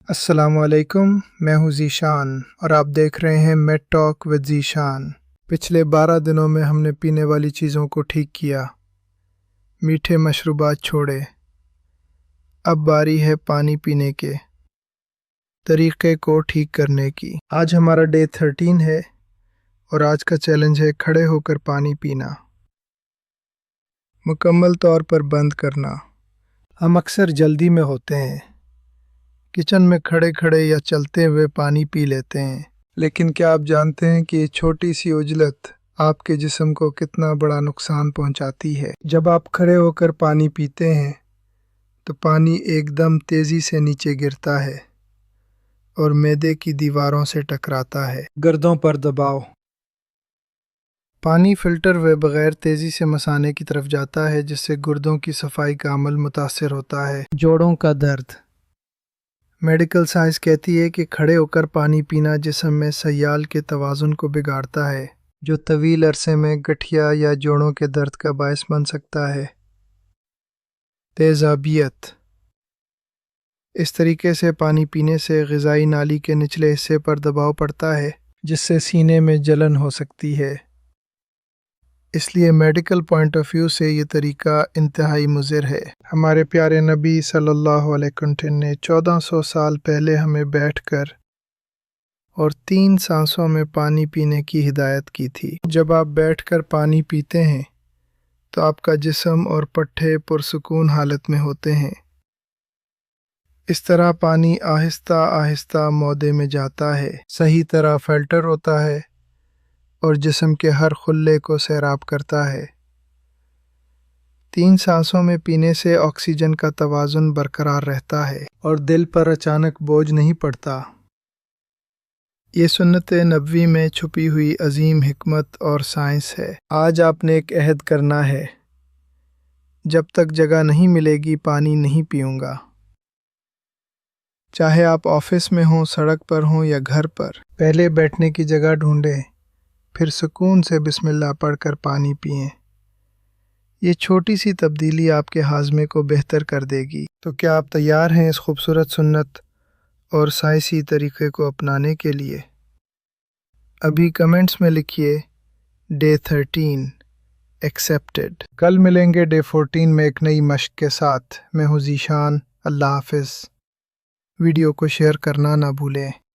السلام علیکم، میں ہوں ذیشان اور آپ دیکھ رہے ہیں میٹ ٹاک ود ذیشان۔ پچھلے 12 دنوں میں ہم نے پینے والی چیزوں کو ٹھیک کیا، میٹھے مشروبات چھوڑے۔ اب باری ہے پانی پینے کے طریقے کو ٹھیک کرنے کی۔ آج ہمارا ڈے 13 ہے اور آج کا چیلنج ہے کھڑے ہو کر پانی پینا، مکمل طور پر بند کرنا۔ ہم اکثر جلدی میں ہوتے ہیں، کچن میں کھڑے کھڑے یا چلتے ہوئے پانی پی لیتے ہیں، لیکن کیا آپ جانتے ہیں کہ یہ چھوٹی سی عجلت آپ کے جسم کو کتنا بڑا نقصان پہنچاتی ہے؟ جب آپ کھڑے ہو کر پانی پیتے ہیں تو پانی ایک دم تیزی سے نیچے گرتا ہے اور معدے کی دیواروں سے ٹکراتا ہے۔ گردوں پر دباؤ۔ پانی فلٹر ہوئے بغیر تیزی سے مثانے کی طرف جاتا ہے، جس سے گردوں کی صفائی کا عمل متاثر ہوتا ہے۔ جوڑوں کا درد۔ میڈیکل سائنس کہتی ہے کہ کھڑے ہو کر پانی پینا جسم میں سیال کے توازن کو بگاڑتا ہے، جو طویل عرصے میں گٹھیا یا جوڑوں کے درد کا باعث بن سکتا ہے۔ تیزابیت۔ اس طریقے سے پانی پینے سے غذائی نالی کے نچلے حصے پر دباؤ پڑتا ہے، جس سے سینے میں جلن ہو سکتی ہے۔ اس لیے میڈیکل پوائنٹ آف ویو سے یہ طریقہ انتہائی مضر ہے۔ ہمارے پیارے نبی صلی اللہ علیہ وسلم نے 1400 سال پہلے ہمیں بیٹھ کر اور 3 سانسوں میں پانی پینے کی ہدایت کی تھی۔ جب آپ بیٹھ کر پانی پیتے ہیں تو آپ کا جسم اور پٹھے پرسکون حالت میں ہوتے ہیں۔ اس طرح پانی آہستہ آہستہ معدے میں جاتا ہے، صحیح طرح فلٹر ہوتا ہے اور جسم کے ہر خلے کو سیراب کرتا ہے۔ 3 سانسوں میں پینے سے آکسیجن کا توازن برقرار رہتا ہے اور دل پر اچانک بوجھ نہیں پڑتا۔ یہ سنت نبوی میں چھپی ہوئی عظیم حکمت اور سائنس ہے۔ آج آپ نے ایک عہد کرنا ہے، جب تک جگہ نہیں ملے گی پانی نہیں پیوں گا۔ چاہے آپ آفس میں ہوں، سڑک پر ہوں یا گھر پر، پہلے بیٹھنے کی جگہ ڈھونڈیں، پھر سکون سے بسم اللہ پڑھ کر پانی پئیں۔ یہ چھوٹی سی تبدیلی آپ کے ہاضمے کو بہتر کر دے گی۔ تو کیا آپ تیار ہیں اس خوبصورت سنت اور سائنسی طریقے کو اپنانے کے لیے؟ ابھی کمنٹس میں لکھیے ڈے 13 ایکسیپٹڈ۔ کل ملیں گے ڈے 14 میں ایک نئی مشق کے ساتھ۔ میں ہوں ذیشان۔ اللہ حافظ۔ ویڈیو کو شیئر کرنا نہ بھولیں۔